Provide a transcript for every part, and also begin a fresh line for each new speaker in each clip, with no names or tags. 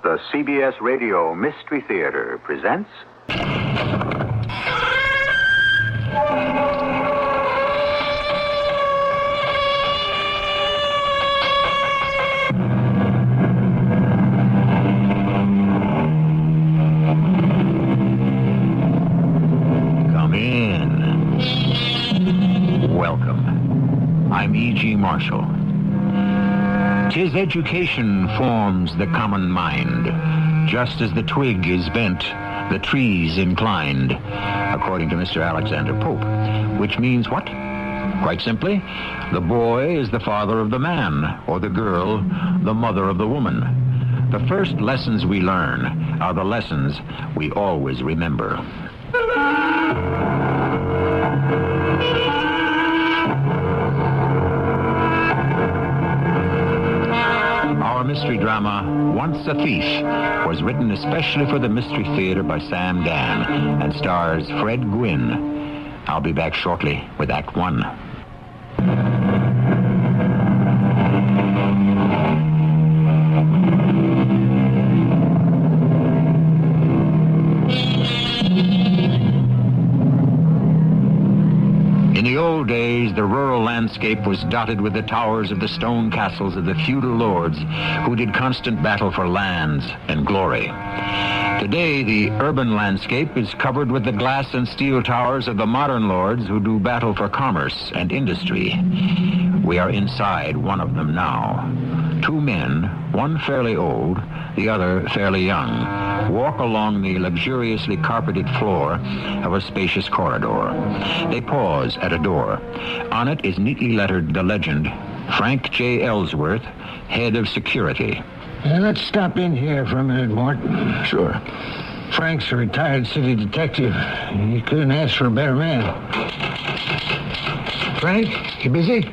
The CBS Radio Mystery Theater presents...
Come in. Welcome. I'm E.G. Marshall. 'Tis education forms the common mind. Just as the twig is bent, the tree's inclined, according to Mr. Alexander Pope. Which means what? Quite simply, the boy is the father of the man, or the girl, the mother of the woman. The first lessons we learn are the lessons we always remember. Our mystery drama, Once a Thief, was written especially for the Mystery Theater by Sam Dan and stars Fred Gwynne. I'll be back shortly with Act One. In the old days, the rural landscape was dotted with the towers of the stone castles of the feudal lords who did constant battle for lands and glory. Today, the urban landscape is covered with the glass and steel towers of the modern lords who do battle for commerce and industry. We are inside one of them now. Two men, one fairly old, the other fairly young, walk along the luxuriously carpeted floor of a spacious corridor. They pause at a door. On it is neatly lettered the legend, Frank J. Ellsworth, Head of Security.
Let's stop in here for a minute, Mort.
Sure.
Frank's a retired city detective. You couldn't ask for a better man. Frank, you busy?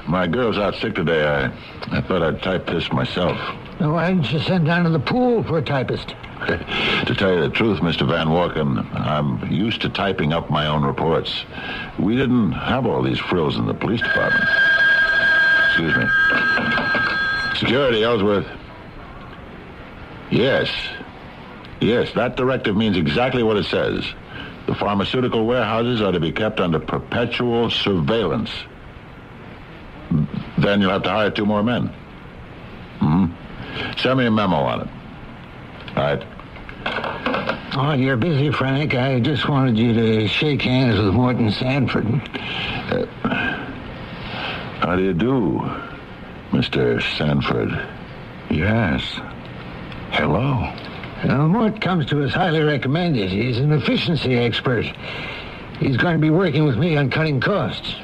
My girl's out sick today. I thought I'd type this myself.
Why didn't you send down to the pool for a typist?
To tell you the truth, Mr. Van Walken, I'm used to typing up my own reports. We didn't have all these frills in the police department. Excuse me. Security, Ellsworth. Yes, that directive means exactly what it says. The pharmaceutical warehouses are to be kept under perpetual surveillance. Then you'll have to hire 2 more men. Send me a memo on it. All right.
Oh, you're busy, Frank. I just wanted you to shake hands with Morton Sanford.
How do you do, Mr. Sanford?
Yes. Hello.
Mort comes to us highly recommended. He's an efficiency expert. He's going to be working with me on cutting costs.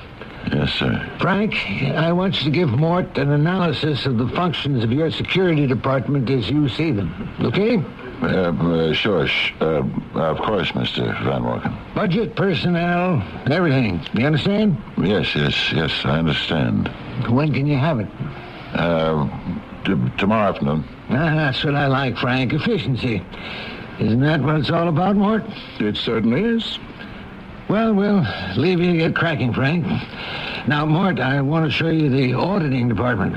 Yes, sir.
Frank, I want you to give Mort an analysis of the functions of your security department as you see them. Okay?
Sure. Of course, Mr. Van Walken.
Budget, personnel, everything. You understand?
Yes, I understand.
When can you have it?
Tomorrow afternoon.
That's what I like, Frank. Efficiency. Isn't that what it's all about, Mort?
It certainly is.
Well, we'll leave you to get cracking, Frank. Now, Mort, I want to show you the auditing department.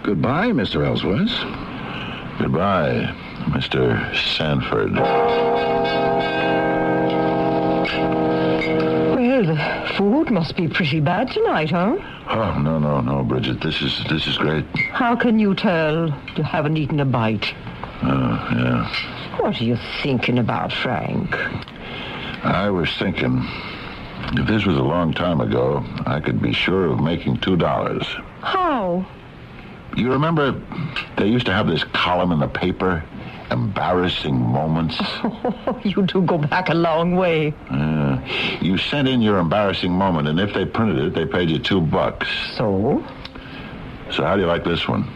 Goodbye, Mr. Ellsworth.
Goodbye, Mr. Sanford.
Well, the food must be pretty bad tonight, huh?
Oh, no, Bridget. This is great.
How can you tell you haven't eaten a bite?
Oh, yeah.
What are you thinking about, Frank?
I was thinking, if this was a long time ago, I could be sure of making $2.
How?
You remember they used to have this column in the paper, Embarrassing Moments?
Oh, you do go back a long way.
You sent in your embarrassing moment, and if they printed it, they paid you $2.
So
how do you like this one?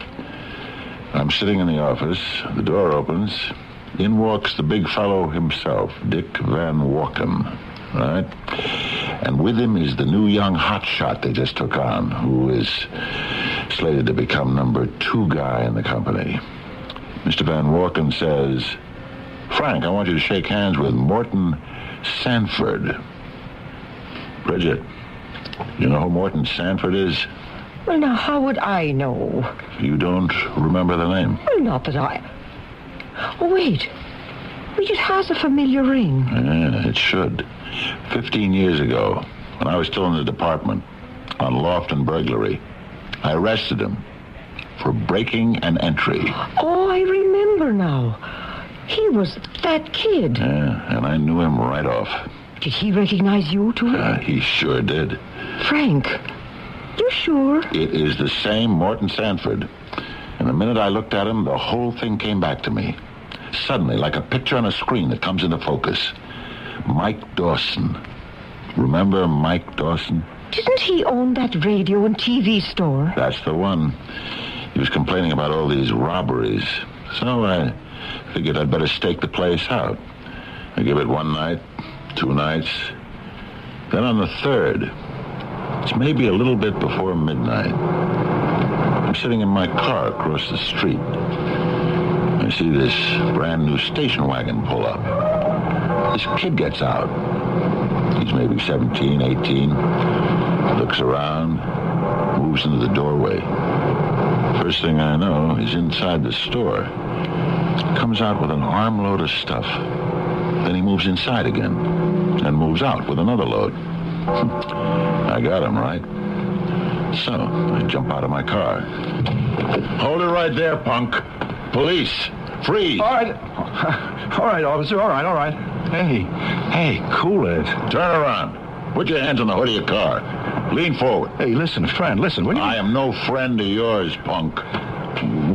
I'm sitting in the office, the door opens, in walks the big fellow himself, Dick Van Walken, right? And with him is the new young hotshot they just took on, who is slated to become number 2 guy in the company. Mr. Van Walken says, Frank, I want you to shake hands with Morton Sanford. Bridget, you know who Morton Sanford is?
Well, now, how would I know?
You don't remember the name?
Well, not that I... Oh, wait. Wait, it has a familiar ring.
Yeah, it should. 15 years ago, when I was still in the department, on loft and burglary, I arrested him for breaking an entry.
Oh, I remember now. He was that kid.
Yeah, and I knew him right off.
Did he recognize you, too?
He sure did.
Frank, you sure?
It is the same Morton Sanford. And the minute I looked at him, the whole thing came back to me. Suddenly, like a picture on a screen that comes into focus. Mike Dawson. Remember Mike Dawson?
Didn't he own that radio and TV store?
That's the one. He was complaining about all these robberies. So I figured I'd better stake the place out. I give it one night, 2 nights. Then on the third, it's maybe a little bit before midnight, I'm sitting in my car across the street. I see this brand new station wagon pull up. This kid gets out. He's maybe 17, 18. Looks around, moves into the doorway. First thing I know, he's inside the store. Comes out with an armload of stuff. Then he moves inside again and moves out with another load. I got him, right? So I jump out of my car. Hold it right there, punk. Police. Freeze.
All right, officer. All right. Hey, cool it.
Turn around. Put your hands on the hood of your car. Lean forward.
Hey, listen, friend, listen. What do you...
I am no friend of yours, punk.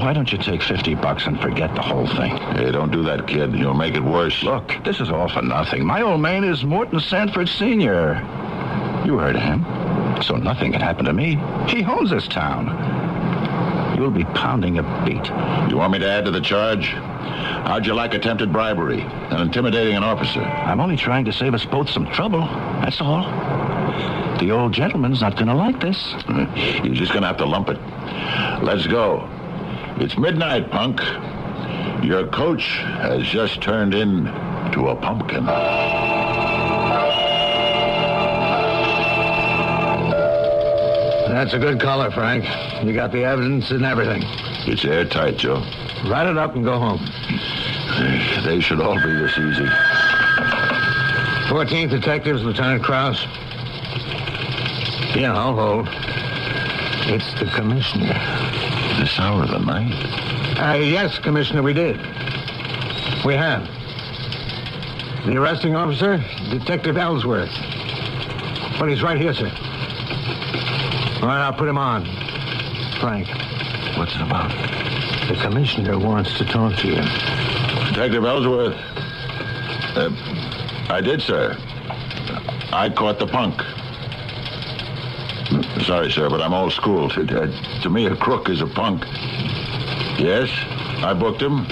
Why don't you take $50 and forget the whole thing?
Hey, don't do that, kid. You'll make it worse.
Look, this is all for nothing. My old man is Morton Sanford Sr. You heard of him. So nothing can happen to me. He owns this town. You'll be pounding a beat.
You want me to add to the charge? How'd you like attempted bribery and intimidating an officer?
I'm only trying to save us both some trouble. That's all. The old gentleman's not going to like this.
You're just going to have to lump it. Let's go. It's midnight, punk. Your coach has just turned into a pumpkin.
That's a good collar, Frank. You got the evidence and everything.
It's airtight, Joe.
Write it up and go home.
They should all be this easy.
14th Detectives, Lieutenant Krause. Yeah, I'll hold. It's the commissioner.
This hour of the night?
Yes, Commissioner, we did. We have. The arresting officer, Detective Ellsworth. Well, he's right here, sir. All right, I'll put him on. Frank.
What's it about?
The commissioner wants to talk to you.
Detective Ellsworth. I did, sir. I caught the punk. Sorry, sir, but I'm old school. To me, a crook is a punk. Yes, I booked him.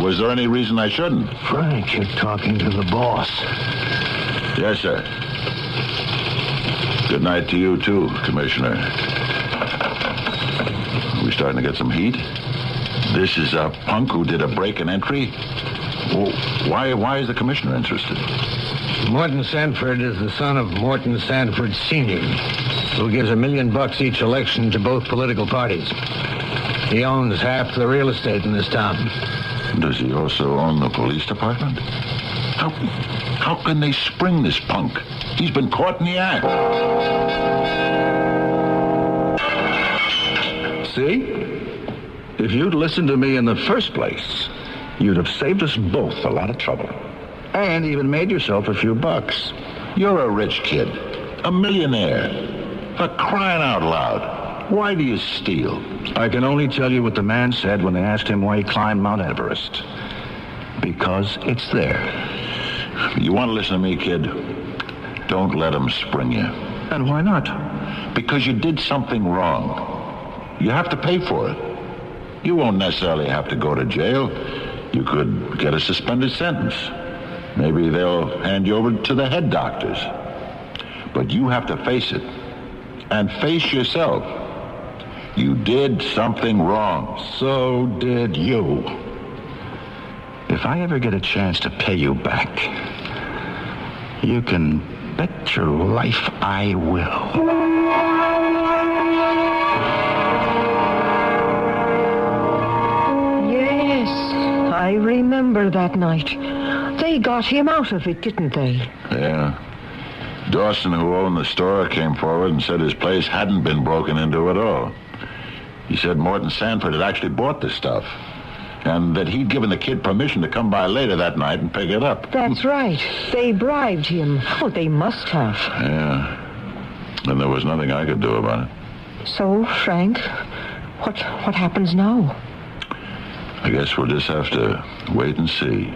Was there any reason I shouldn't?
Frank, you're talking to the boss.
Yes, sir. Good night to you, too, Commissioner. We starting to get some heat? This is a punk who did a break and entry? Well, why is the commissioner interested?
Morton Sanford is the son of Morton Sanford Sr., who gives $1 million each election to both political parties. He owns half the real estate in this town.
Does he also own the police department? How can they spring this punk? He's been caught in the act.
See? If you'd listened to me in the first place, you'd have saved us both a lot of trouble. And even made yourself a few bucks.
You're a rich kid. A millionaire. For crying out loud. Why do you steal?
I can only tell you what the man said when they asked him why he climbed Mount Everest. Because it's there.
You want to listen to me, kid? Don't let him spring you.
And why not?
Because you did something wrong. You have to pay for it. You won't necessarily have to go to jail. You could get a suspended sentence. Maybe they'll hand you over to the head doctors. But you have to face it. And face yourself. You did something wrong.
So did you. If I ever get a chance to pay you back, you can bet your life I will.
I remember that night. They got him out of it, didn't they?
Yeah. Dawson, who owned the store, came forward and said his place hadn't been broken into at all. He said Morton Sanford had actually bought the stuff, and that he'd given the kid permission to come by later that night and pick it up.
That's right. They bribed him. Oh, they must have.
Yeah. And there was nothing I could do about it.
So, Frank, what happens now?
I guess we'll just have to wait and see.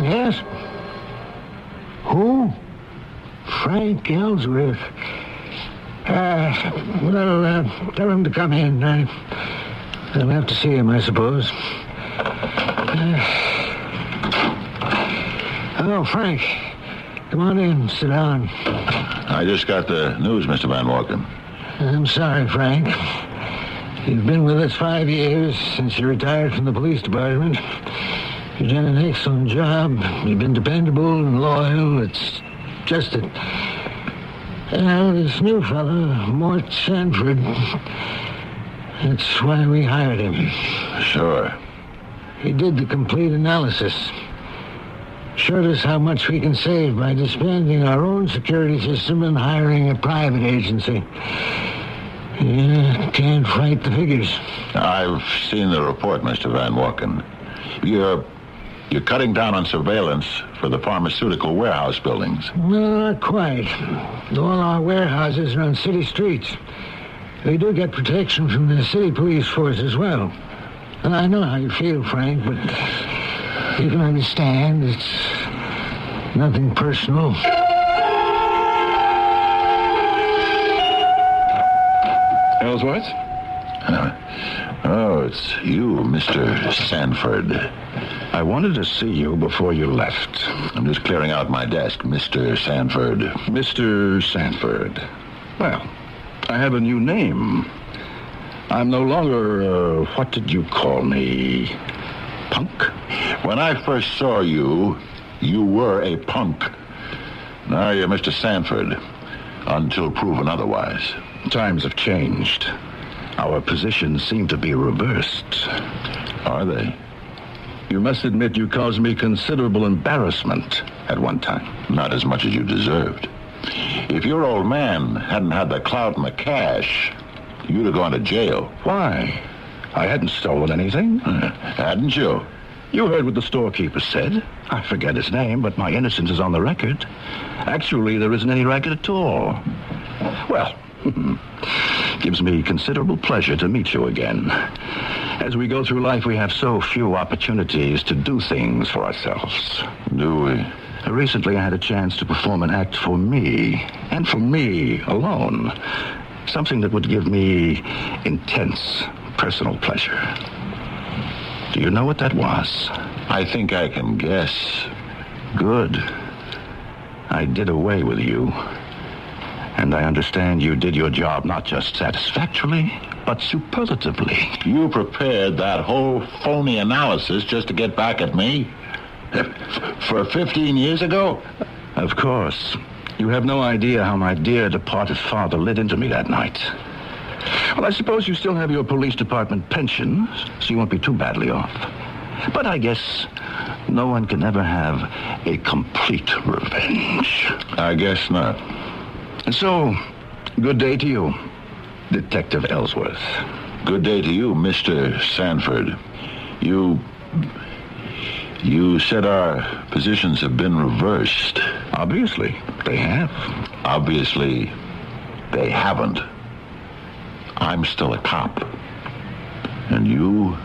Yes? Who? Frank Ellsworth. Tell him to come in. I'll have to see him, I suppose. Hello, Frank. Come on in, sit down.
I just got the news, Mr. Van Walken.
I'm sorry, Frank. You've been with us 5 years since you retired from the police department. You've done an excellent job. You've been dependable and loyal. It's just that... this new fellow, Mort Sanford... That's why we hired him.
Sure.
He did the complete analysis. Showed us how much we can save by disbanding our own security system and hiring a private agency. Yeah, can't fight the figures.
I've seen the report, Mr. Van Walken. You're cutting down on surveillance for the pharmaceutical warehouse buildings.
No, not quite. All our warehouses are on city streets. We do get protection from the city police force as well. And I know how you feel, Frank, but you can understand it's nothing personal.
Ellsworth?
Oh, it's you, Mr. Sanford.
I wanted to see you before you left.
I'm just clearing out my desk, Mr. Sanford.
Mr. Sanford. Well, I have a new name. I'm no longer, what did you call me? Punk?
When I first saw you, you were a punk. Now you're Mr. Sanford, until proven otherwise.
Times have changed. Our positions seem to be reversed.
Are they?
You must admit you caused me considerable embarrassment at one time.
Not as much as you deserved. If your old man hadn't had the clout and the cash, you'd have gone to jail.
Why? I hadn't stolen anything.
Hadn't you?
You heard what the storekeeper said. I forget his name, but my innocence is on the record. Actually, there isn't any record at all. Well, gives me considerable pleasure to meet you again. As we go through life, we have so few opportunities to do things for ourselves.
Do we?
Recently, I had a chance to perform an act for me, and for me alone. Something that would give me intense personal pleasure. Do you know what that was?
I think I can guess.
Good. I did away with you. And I understand you did your job not just satisfactorily, but superlatively.
You prepared that whole phony analysis just to get back at me? For 15 years ago?
Of course. You have no idea how my dear departed father lit into me that night. Well, I suppose you still have your police department pension, so you won't be too badly off. But I guess no one can ever have a complete revenge.
I guess not.
And so, good day to you, Detective Ellsworth.
Good day to you, Mr. Sanford. You said our positions have been reversed.
Obviously, they have.
Obviously, they haven't. I'm still a cop. And you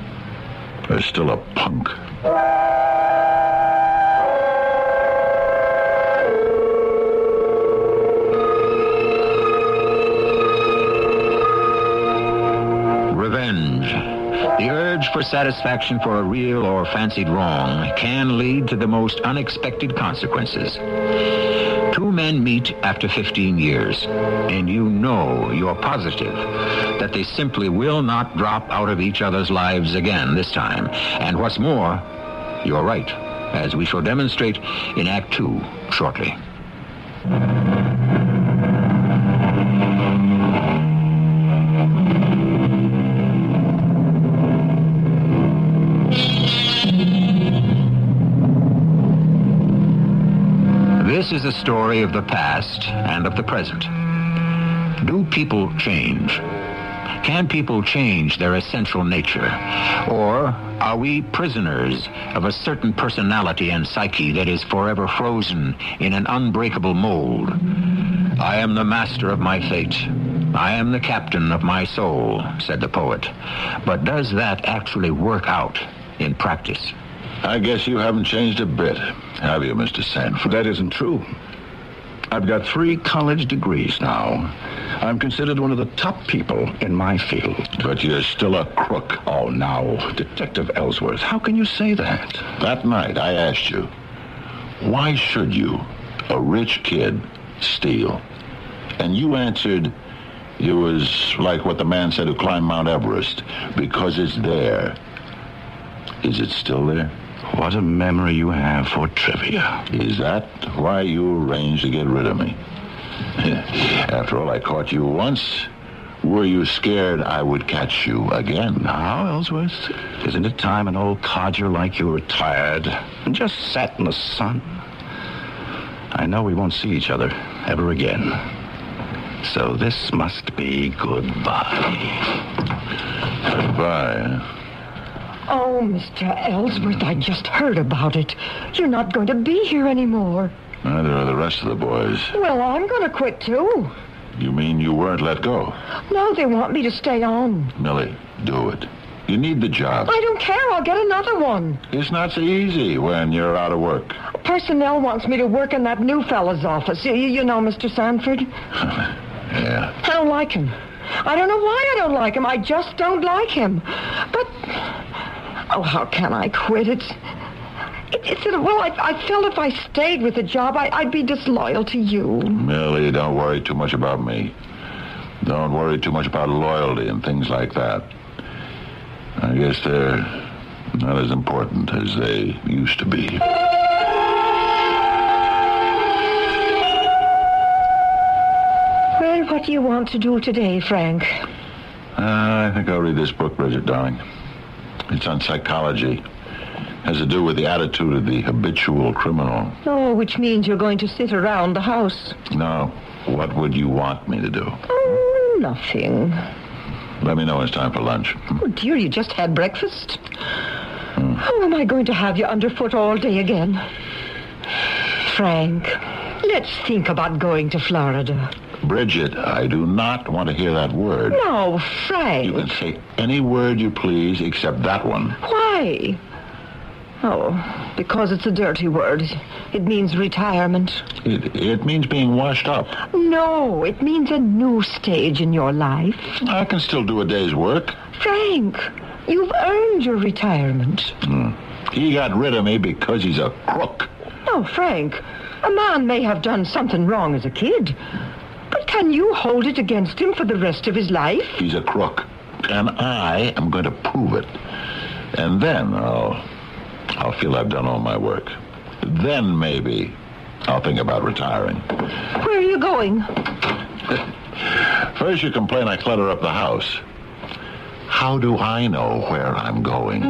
are still a punk.
Revenge. The urge for satisfaction for a real or fancied wrong can lead to the most unexpected consequences. Two men meet after 15 years, and you're positive that they simply will not drop out of each other's lives again this time. And what's more, you're right, as we shall demonstrate in Act 2 shortly. This is a story of the past and of the present. Do people change? Can people change their essential nature? Or are we prisoners of a certain personality and psyche that is forever frozen in an unbreakable mold? I am the master of my fate. I am the captain of my soul, said the poet. But does that actually work out in practice?
I guess you haven't changed a bit, have you, Mr. Sanford?
That isn't true. I've got 3 college degrees now. I'm considered one of the top people in my field.
But you're still a crook.
Oh, now, Detective Ellsworth, how can you say that?
That night, I asked you, why should you, a rich kid, steal? And you answered, it was like what the man said who climbed Mount Everest, because it's there. Is it still there?
What a memory you have for trivia.
Is that why you arranged to get rid of me? After all, I caught you once. Were you scared I would catch you again?
Now, Ellsworth, isn't it time an old codger like you retired and just sat in the sun? I know we won't see each other ever again. So this must be goodbye.
Goodbye.
Oh, Mr. Ellsworth, I just heard about it. You're not going to be here anymore.
Neither are the rest of the boys.
Well, I'm going to quit, too.
You mean you weren't let go?
No, they want me to stay on.
Millie, do it. You need the job.
I don't care. I'll get another one.
It's not so easy when you're out of work.
Personnel wants me to work in that new fella's office. You know, Mr. Sanford?
Yeah.
I don't like him. I don't know why I don't like him. I just don't like him. But, oh, how can I quit? I felt if I stayed with the job, I'd be disloyal to you.
Millie, don't worry too much about me. Don't worry too much about loyalty and things like that. I guess they're not as important as they used to be.
Well, what do you want to do today, Frank?
I think I'll read this book, Bridget, darling. It's on psychology. Has to do with the attitude of the habitual criminal.
Oh, which means you're going to sit around the house.
No. What would you want me to do?
Oh, nothing.
Let me know when it's time for lunch.
Oh, dear, you just had breakfast. How am I going to have you underfoot all day again? Frank, let's think about going to Florida.
Bridget, I do not want to hear that word.
No, Frank.
You can say any word you please except that one.
Why? Oh, because it's a dirty word. It means retirement.
It means being washed up.
No, it means a new stage in your life.
I can still do a day's work.
Frank, you've earned your retirement.
He got rid of me because he's a crook.
Oh, Frank, a man may have done something wrong as a kid, but can you hold it against him for the rest of his life?
He's a crook, and I am going to prove it. And then I'll feel I've done all my work. Then maybe I'll think about retiring.
Where are you going?
First you complain I clutter up the house. How do I know where I'm going?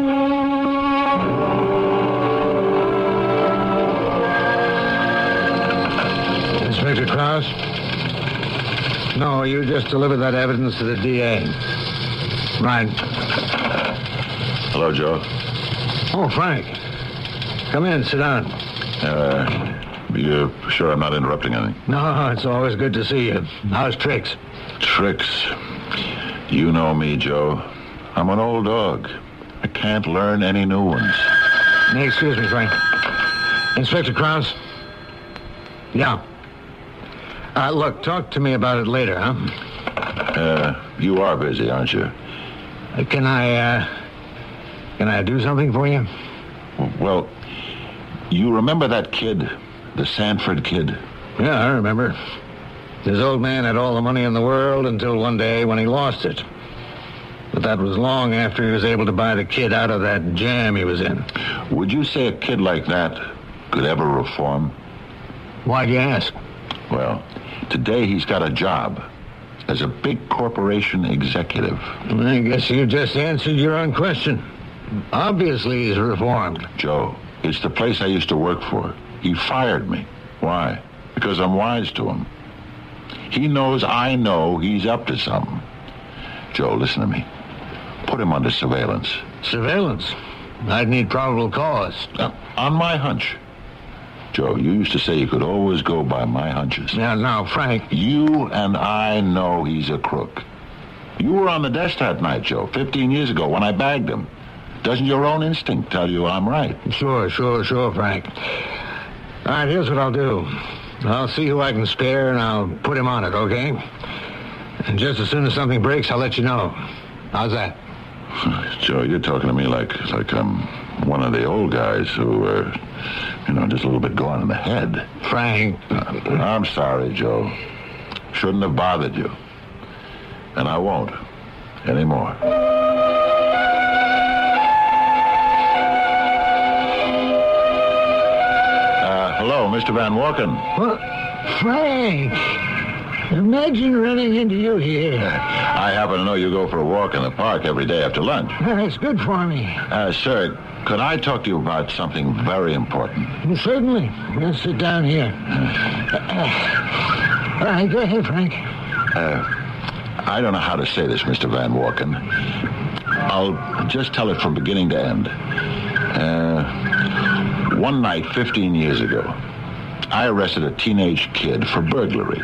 Inspector Krause? No, you just delivered that evidence to the DA. Right.
Hello, Joe.
Oh, Frank. Come in, sit down.
You sure I'm not interrupting anything?
No, it's always good to see you. How's Tricks?
Tricks. You know me, Joe. I'm an old dog. I can't learn any new ones.
Excuse me, Frank. Inspector Krause? Yeah. Look, talk to me about it later, huh?
You are busy, aren't you?
Can I do something for you?
Well, you remember that kid, the Sanford kid?
Yeah, I remember. This old man had all the money in the world until one day when he lost it. But that was long after he was able to buy the kid out of that jam he was in.
Would you say a kid like that could ever reform?
Why'd you ask?
Well, today he's got a job as a big corporation executive.
I guess you just answered your own question. Obviously he's reformed.
Joe, it's the place I used to work for. He fired me. Why? Because I'm wise to him. He knows I know he's up to something. Joe, listen to me. Put him under surveillance.
Surveillance? I'd need probable cause.
On my hunch. Joe, you used to say you could always go by my hunches.
Now, Frank.
You and I know he's a crook. You were on the desk that night, Joe, 15 years ago when I bagged him. Doesn't your own instinct tell you I'm right?
Sure, Frank. All right, here's what I'll do. I'll see who I can spare, and I'll put him on it, okay? And just as soon as something breaks, I'll let you know. How's that?
Joe, you're talking to me like I'm one of the old guys who just a little bit going in the head.
Frank.
I'm sorry, Joe. Shouldn't have bothered you. And I won't anymore. Hello, Mr. Van Walken.
What? Frank. Imagine running into you here.
I happen to know you go for a walk in the park every day after lunch.
That's good for me.
Sir, could I talk to you about something very important?
Well, certainly. Let's sit down here. All right, go ahead, Frank.
I don't know how to say this, Mr. Van Walken. I'll just tell it from beginning to end. One night, 15 years ago, I arrested a teenage kid for burglary.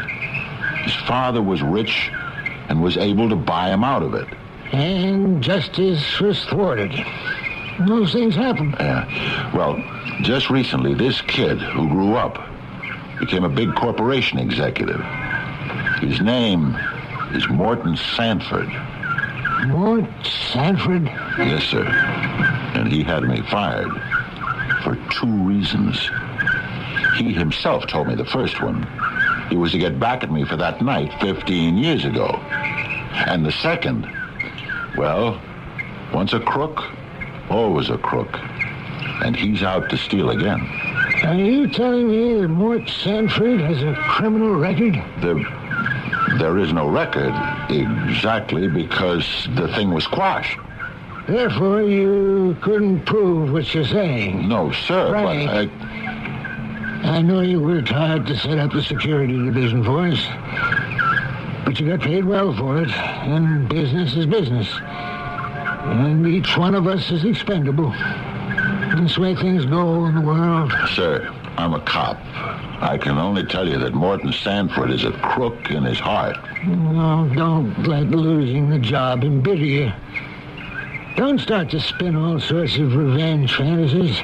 His father was rich and was able to buy him out of it.
And justice was thwarted. Those things happen.
Well, just recently, this kid who grew up became a big corporation executive. His name is Morton Sanford.
Mort Sanford?
Yes, sir. And he had me fired for 2 reasons. He himself told me the first one. It was to get back at me for that night 15 years ago. And the second, well, once a crook, always a crook. And he's out to steal again.
Are you telling me that Mort Sanford has a criminal record?
There is no record, exactly, because the thing was quashed.
Therefore, you couldn't prove what you're saying.
No, sir,
Frank,
but
I know you worked hard to set up the security division for us, but you got paid well for it, and business is business. And each one of us is expendable. That's the way things go in the world.
Sir, I'm a cop. I can only tell you that Morton Sanford is a crook in his heart.
No, don't let losing the job embitter you. Don't start to spin all sorts of revenge fantasies.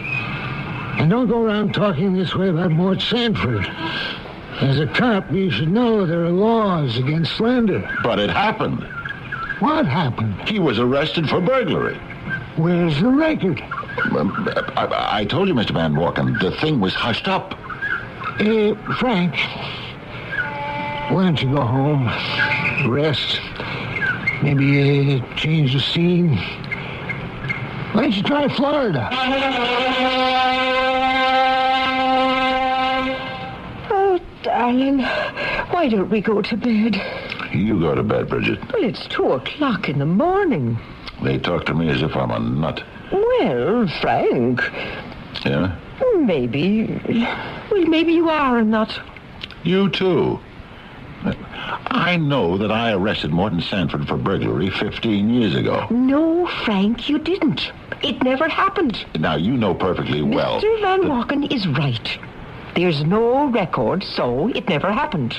And don't go around talking this way about Mort Sanford. As a cop, you should know there are laws against slander.
But it happened.
What happened?
He was arrested for burglary.
Where's the record?
I told you, Mr. Van Walken, the thing was hushed up.
Frank, why don't you go home, rest, maybe change the scene? Why don't you try Florida?
Oh, darling, why don't we go to bed?
You go to bed, Bridget.
Well, it's 2:00 in the morning.
They talk to me as if I'm a nut.
Well, Frank.
Yeah?
Maybe you are a nut.
You too. I know that I arrested Morton Sanford for burglary 15 years ago.
No, Frank, you didn't. It never happened.
Now, you know perfectly well...
Mr. Van Walken is right. There's no record, so it never happened.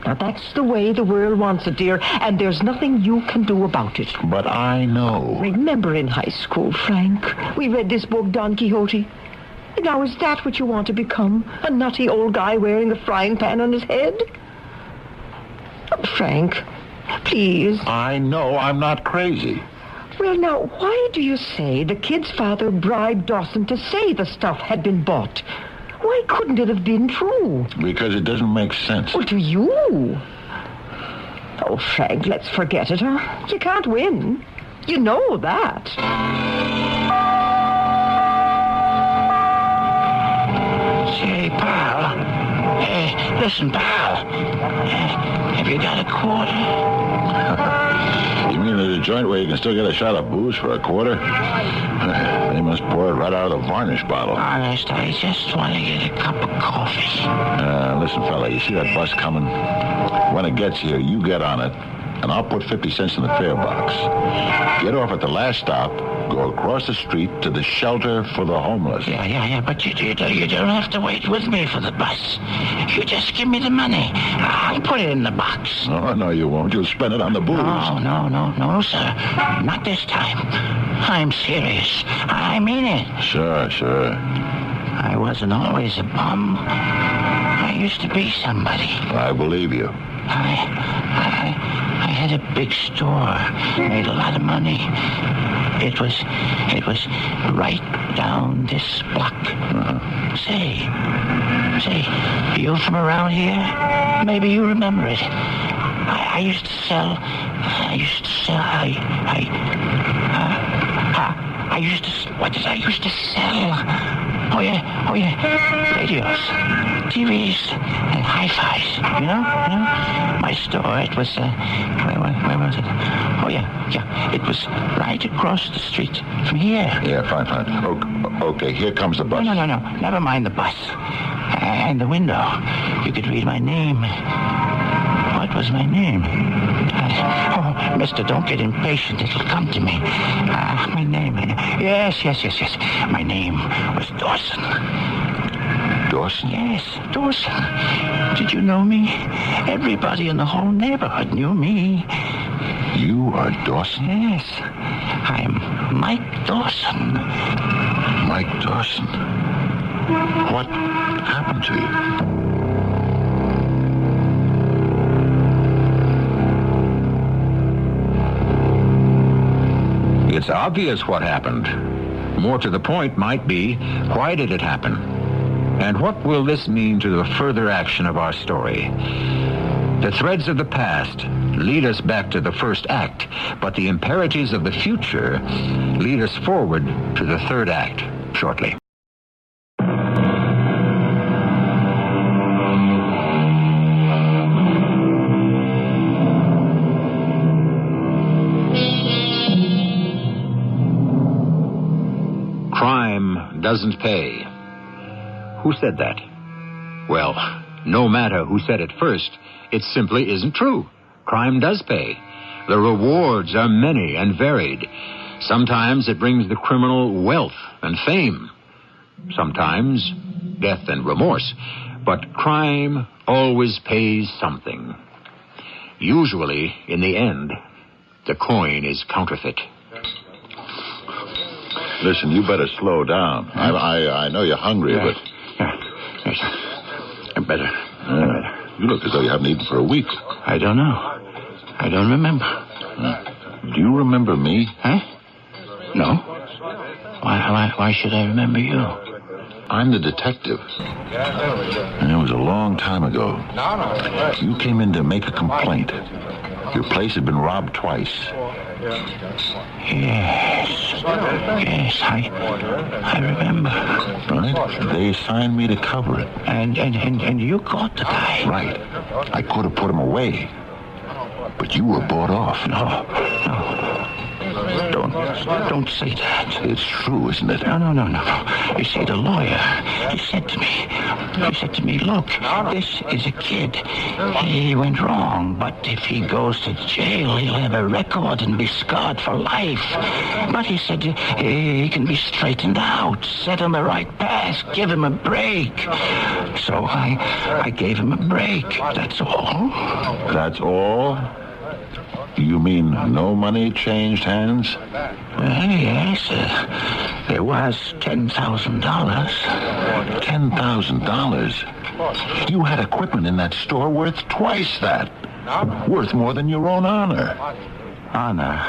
Now, that's the way the world wants it, dear, and there's nothing you can do about it.
But I know.
Remember in high school, Frank, we read this book, Don Quixote. Now, is that what you want to become? A nutty old guy wearing a frying pan on his head? Oh, Frank, please.
I know I'm not crazy.
Well, now, why do you say the kid's father bribed Dawson to say the stuff had been bought? Why couldn't it have been true?
Because it doesn't make sense.
Well, to you. Oh, Frank, let's forget it, huh? You can't win. You know that.
Say, pal,
Listen, pal. Have you got a quarter?
You mean there's a joint where you can still get a shot of booze for a quarter? They must pour it right out of the varnish bottle.
Honest, I just want to get a cup of coffee.
Listen, fella, you see that bus coming? When it gets here, you get on it, and I'll put 50 cents in the fare box. Get off at the last stop, go across the street to the shelter for the homeless.
Yeah, but you don't have to wait with me for the bus. You just give me the money. I'll put it in the box.
No, you won't. You'll spend it on the booze.
No, sir. Not this time. I'm serious. I mean it.
Sure.
I wasn't always a bum. I used to be somebody.
I believe you.
I had a big store, made a lot of money. It was right down this block. Say, you from around here? Maybe you remember it. I used to sell. What did I used to sell? Oh yeah, radios, TVs, and hi-fis. You know? My store, it was, where was it? Oh yeah, it was right across the street from here.
Yeah, fine. Okay, here comes the bus.
No, never mind the bus. And the window. You could read my name. What was my name? Mister, don't get impatient. It'll come to me. My name. Yes. My name was Dawson.
Dawson?
Yes, Dawson. Did you know me? Everybody in the whole neighborhood knew me.
You are Dawson?
Yes. I'm Mike Dawson.
Mike Dawson. What happened to you?
It's obvious what happened. More to the point might be, why did it happen? And what will this mean to the further action of our story? The threads of the past lead us back to the first act, but the imperatives of the future lead us forward to the third act shortly. Crime doesn't pay. Who said that? Well, no matter who said it first, it simply isn't true. Crime does pay. The rewards are many and varied. Sometimes it brings the criminal wealth and fame. Sometimes death and remorse. But crime always pays something. Usually, in the end, the coin is counterfeit.
Listen, you better slow down. I know you're hungry, but...
Yes. Better.
You look as though you haven't eaten for a week.
I don't know. I don't remember.
Do you remember me?
Huh? No. Why should I remember you?
I'm the detective. And it was a long time ago. You came in to make a complaint. Your place had been robbed twice.
Yes, I remember.
Right? They assigned me to cover it.
And you caught the guy.
Right. I could have put him away. But you were bought off.
No. Don't say that.
It's true, isn't it?
No. You see, the lawyer, he said to me, look, this is a kid. He went wrong, but if he goes to jail, he'll have a record and be scarred for life. But he said he can be straightened out, set on the right path, give him a break. So I gave him a break, that's all.
That's all? You mean no money changed hands?
Yes, there was $10,000.
$10,000? You had equipment in that store worth twice that. Worth more than your own honor.
Honor?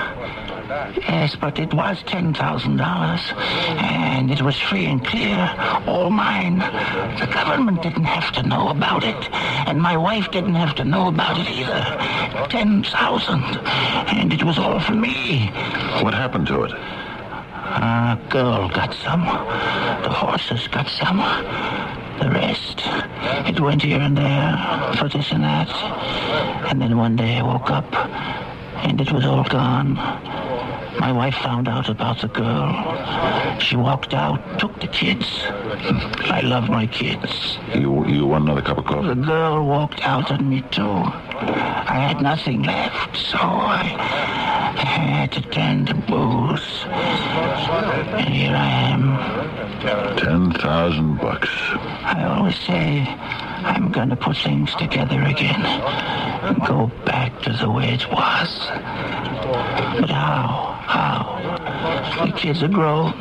Yes, but it was $10,000. And it was free and clear. All mine. The government didn't have to know about it. And my wife didn't have to know about it either. 10,000. And it was all for me.
What happened to it?
A girl got some. The horses got some.
the rest. It went here and there for this and that. And then one day I woke up and it was all gone. My wife found out about the girl. She walked out, took the kids. I love my kids.
You want another cup of coffee?
The girl walked out on me, too. I had nothing left, so I had to turn to booze. And here I am.
$10,000.
I always say I'm going to put things together again. Go back to the way it was. But how? The kids are grown.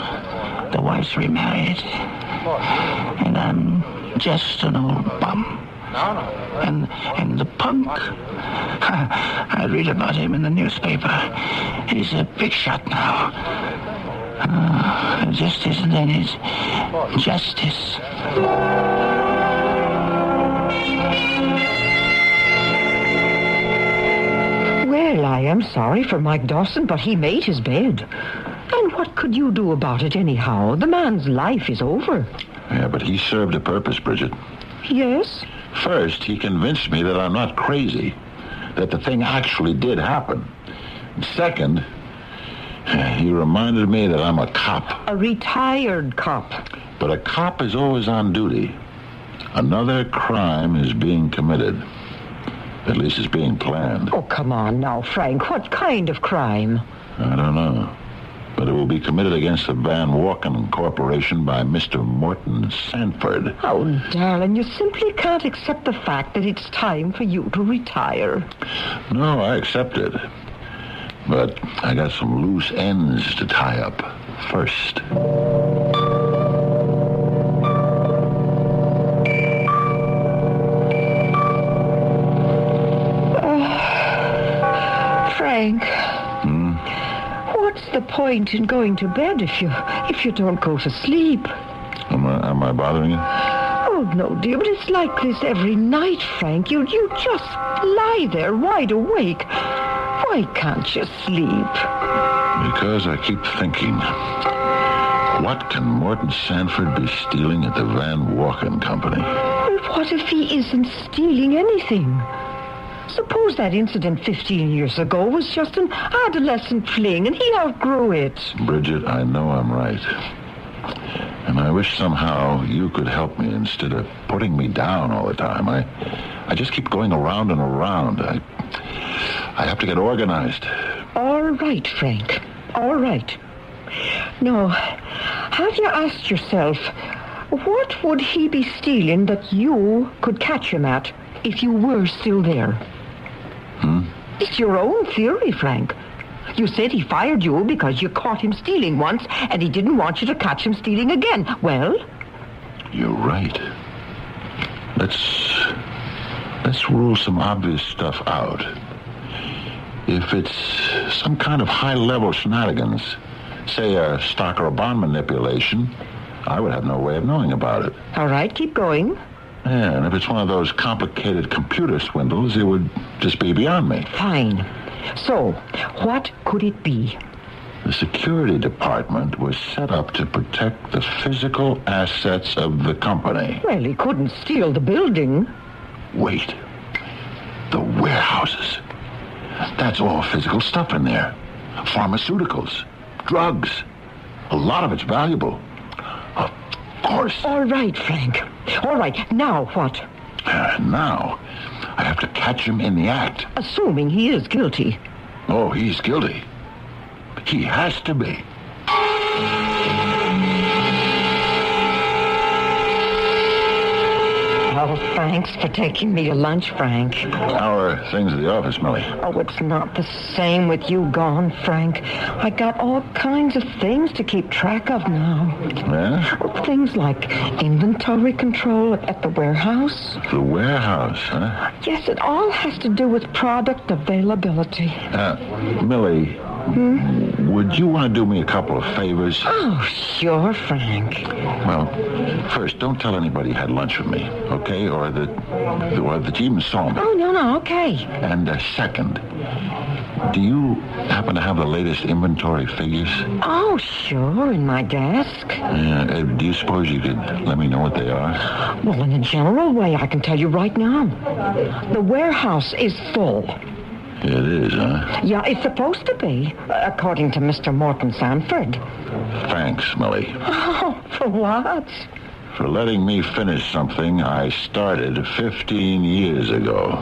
The wife's remarried. And I'm just an old bum. And the punk, I read about him in the newspaper. He's a big shot now. There just isn't any justice.
Well, I am sorry for Mike Dawson, but he made his bed. And what could you do about it anyhow? The man's life is over.
Yeah, but he served a purpose, Bridget.
Yes?
First, he convinced me that I'm not crazy, that the thing actually did happen. Second, he reminded me that I'm a cop.
A retired cop.
But a cop is always on duty. Another crime is being committed. At least it's being planned.
Oh, come on now, Frank. What kind of crime?
I don't know. But it will be committed against the Van Walken Corporation by Mr. Morton Sanford.
Oh, darling, you simply can't accept the fact that it's time for you to retire.
No, I accept it. But I got some loose ends to tie up first.
Frank. What's the point in going to bed if you don't go to sleep?
Am I bothering you?
Oh, no, dear, but it's like this every night, Frank. You just lie there wide awake. Why can't you sleep?
Because I keep thinking, what can Morton Sanford be stealing at the Van Walken Company?
Well, what if he isn't stealing anything? Suppose that incident 15 years ago was just an adolescent fling and he outgrew it.
Bridget, I know I'm right. And I wish somehow you could help me instead of putting me down all the time. I just keep going around and around. I have to get organized.
All right, Frank. All right. Now, have you asked yourself, what would he be stealing that you could catch him at if you were still there? It's your own theory, Frank. You said he fired you because you caught him stealing once, and he didn't want you to catch him stealing again. Well?
You're right. Let's rule some obvious stuff out. If it's some kind of high-level shenanigans, say a stock or a bond manipulation, I would have no way of knowing about it.
All right, keep going.
Yeah, and if it's one of those complicated computer swindles, it would just be beyond me.
Fine. So, what could it be?
The security department was set up to protect the physical assets of the company.
Well, he couldn't steal the building.
Wait. The warehouses. That's all physical stuff in there. Pharmaceuticals. Drugs. A lot of it's valuable. Of course.
All right, Frank. All right, now what?
Now, I have to catch him in the act.
Assuming he is guilty.
Oh, he's guilty. He has to be.
Oh, thanks for taking me to lunch, Frank.
How are things at the office, Millie?
Oh, it's not the same with you gone, Frank. I got all kinds of things to keep track of now.
Yeah?
Things like inventory control at the warehouse.
The warehouse, huh?
Yes, it all has to do with product availability.
Millie, would you want to do me a couple of favors?
Oh, sure, Frank.
Well, first, don't tell anybody you had lunch with me, okay? Or that you even saw me.
Oh, no, okay.
And second, Do you happen to have the latest inventory figures?
Oh, sure, in my desk.
Do you suppose you could let me know what they are?
Well, in a general way, I can tell you right now. The warehouse is full.
It is, huh?
Yeah, it's supposed to be, according to Mr. Morton Sanford.
Thanks, Millie.
Oh, for what?
For letting me finish something I started 15 years ago.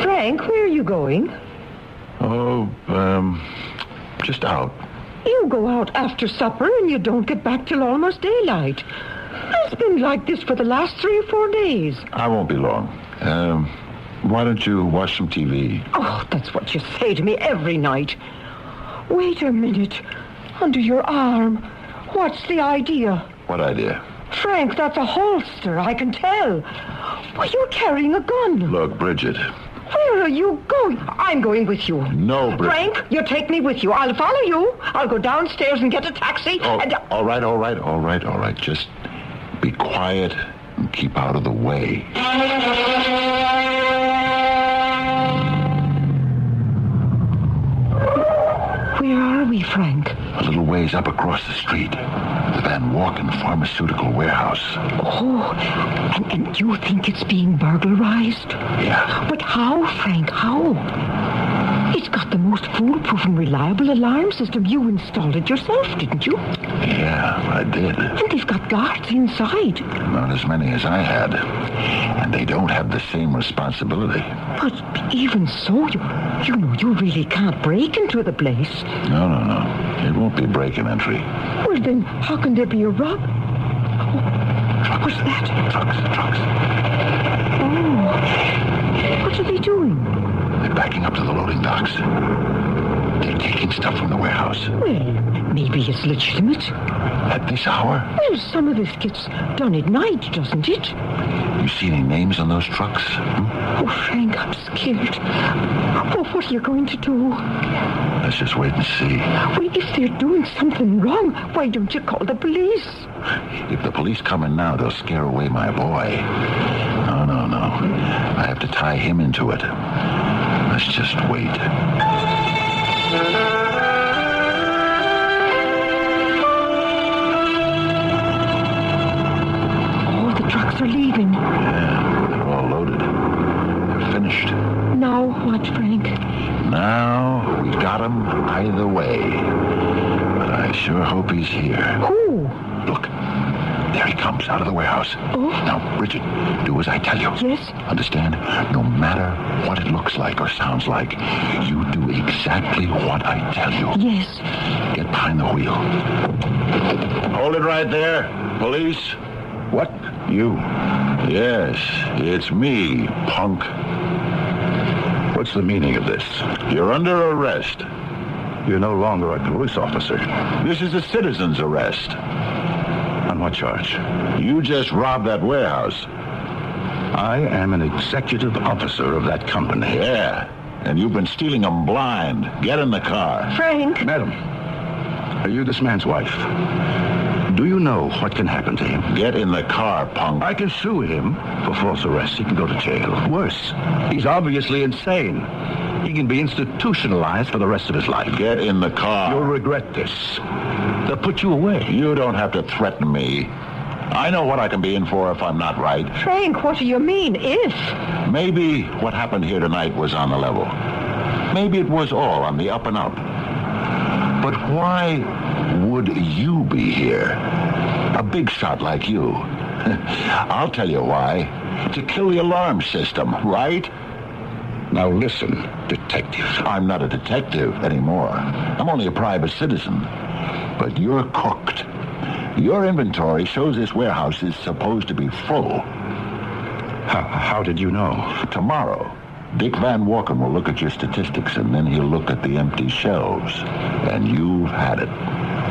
Frank, where are you going?
Oh, just out.
You go out after supper and you don't get back till almost daylight. It's been like this for the last 3 or 4 days.
I won't be long. Why don't you watch some TV?
Oh, that's what you say to me every night. Wait a minute. Under your arm. What's the idea?
What idea?
Frank, that's a holster, I can tell. Why, you're carrying a gun.
Look, Bridget.
Where are you going? I'm going with you.
No, Bridget.
Frank, you take me with you. I'll follow you. I'll go downstairs and get a taxi.
Oh,
and...
all right. Just be quiet and keep out of the way.
Where are we, Frank?
A little ways up across the street. The Van Walken Pharmaceutical Warehouse.
Oh, and you think it's being burglarized?
Yeah.
But how, Frank, how? It's got the most foolproof and reliable alarm system. You installed it yourself, didn't you?
Yeah, I did.
And they've got guards inside.
Not as many as I had. And they don't have the same responsibility.
But even so, you know you really can't break into the place.
No. It won't be break-in entry.
Well, then, how can there be a rob? Oh, what's that?
Trucks.
Oh, what are they doing?
They're backing up to the loading docks. They're taking stuff from the warehouse.
Well, maybe it's legitimate.
At this hour?
Well, some of this gets done at night, doesn't it?
You see any names on those trucks?
Oh, Frank, I'm scared. Oh, what are you going to do?
Let's just wait and see.
Well, if they're doing something wrong, why don't you call the police?
If the police come in now, they'll scare away my boy. No. I have to tie him into it. Let's just wait.
Oh, the trucks are leaving.
Yeah, they're all loaded. They're finished.
Now what, Frank?
Now we got him either way. But I sure hope he's here.
Who?
Look, there he comes out of the warehouse.
Oh?
Now, Bridget, do as I tell you.
Yes?
Understand? No matter what it looks like or sounds like, you do exactly what I tell you.
Yes.
Get behind the wheel. Hold it right there. Police.
What? You?
Yes, it's me, punk.
What's the meaning of this?
You're under arrest.
You're no longer a police officer.
This is a citizen's arrest.
On what charge?
You just robbed that warehouse.
I am an executive officer of that company.
Yeah, and you've been stealing them blind. Get in the car.
Frank?
Madam, are you this man's wife? Do you know what can happen to him?
Get in the car, punk.
I can sue him for false arrest. He can go to jail. Worse, he's obviously insane. He can be institutionalized for the rest of his life.
Get in the car.
You'll regret this. They'll put you away.
You don't have to threaten me. I know what I can be in for if I'm not right.
Frank, what do you mean, if?
Maybe what happened here tonight was on the level. Maybe it was all on the up and up. But why would you be here? A big shot like you. I'll tell you why. To kill the alarm system, right?
Now listen, detective.
I'm not a detective anymore. I'm only a private citizen. But you're cooked. Your inventory shows this warehouse is supposed to be full.
How did you know?
Tomorrow, Dick Van Walken will look at your statistics, and then he'll look at the empty shelves. And you've had it.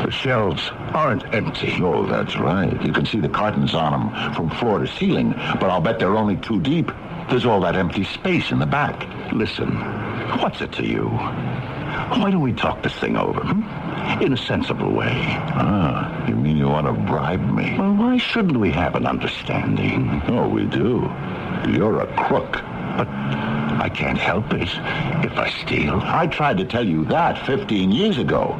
The shelves aren't empty.
Oh, that's right. You can see the cartons on them from floor to ceiling, but I'll bet they're only 2 deep. There's all that empty space in the back.
Listen, what's it to you? Why don't we talk this thing over, in a sensible way?
Ah, you mean you want to bribe me?
Well, why shouldn't we have an understanding?
Oh, we do. You're a crook.
But I can't help it if I steal.
I tried to tell you that 15 years ago.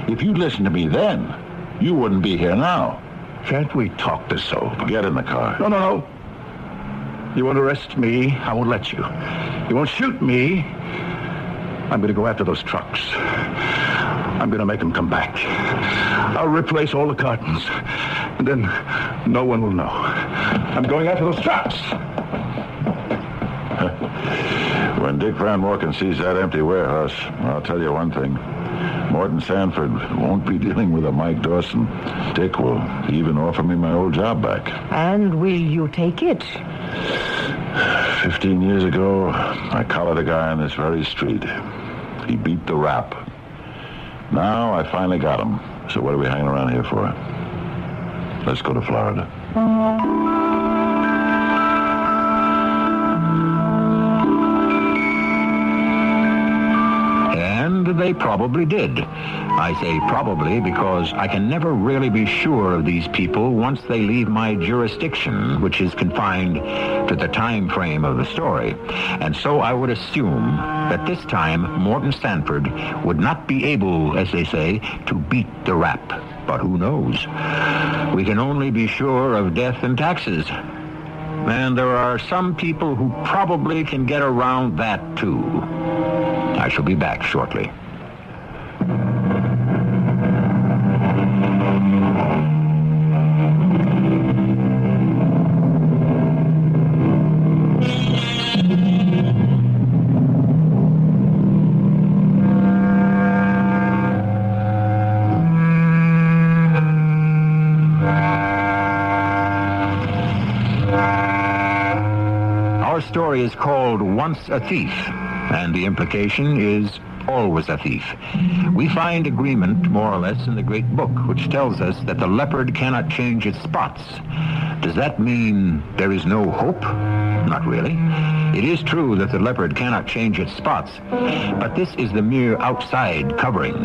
If you'd listened to me then, you wouldn't be here now.
Can't we talk this over?
Get in the car.
No. You want to arrest me, I won't let you. You won't shoot me, I'm going to go after those trucks. I'm going to make them come back. I'll replace all the cartons. And then no one will know. I'm going after those trucks.
When Dick Van Walken sees that empty warehouse, I'll tell you one thing. Morton Sanford won't be dealing with a Mike Dawson. Dick will even offer me my old job back.
And will you take it?
15 years ago, I collared a guy on this very street. He beat the rap. Now I finally got him. So what are we hanging around here for? Let's go to Florida.
And they probably did. I say probably because I can never really be sure of these people once they leave my jurisdiction, which is confined to the time frame of the story. And so I would assume that this time Morton Sanford would not be able, as they say, to beat the rap. But who knows? We can only be sure of death and taxes. And there are some people who probably can get around that, too. I shall be back shortly. Our story is called Once a Thief, and the implication is always a thief. We find agreement, more or less, in the great book, which tells us that the leopard cannot change its spots. Does that mean there is no hope? Not really. It is true that the leopard cannot change its spots, but this is the mere outside covering.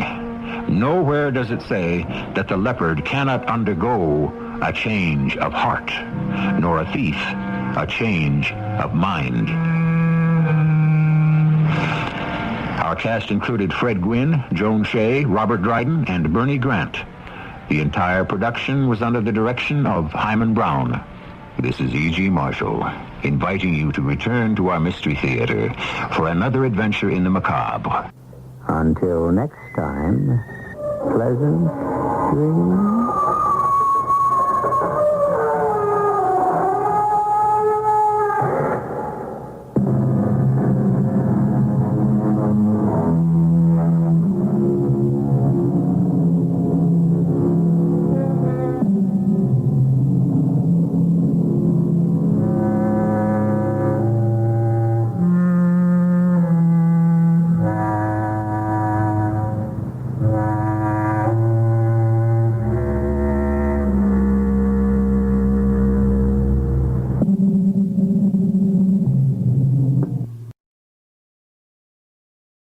Nowhere does it say that the leopard cannot undergo a change of heart, nor a thief a change of mind. Our cast included Fred Gwynne, Joan Shea, Robert Dryden, and Bernie Grant. The entire production was under the direction of Hyman Brown. This is E.G. Marshall, inviting you to return to our Mystery Theater for another adventure in the macabre.
Until next time, pleasant dreams.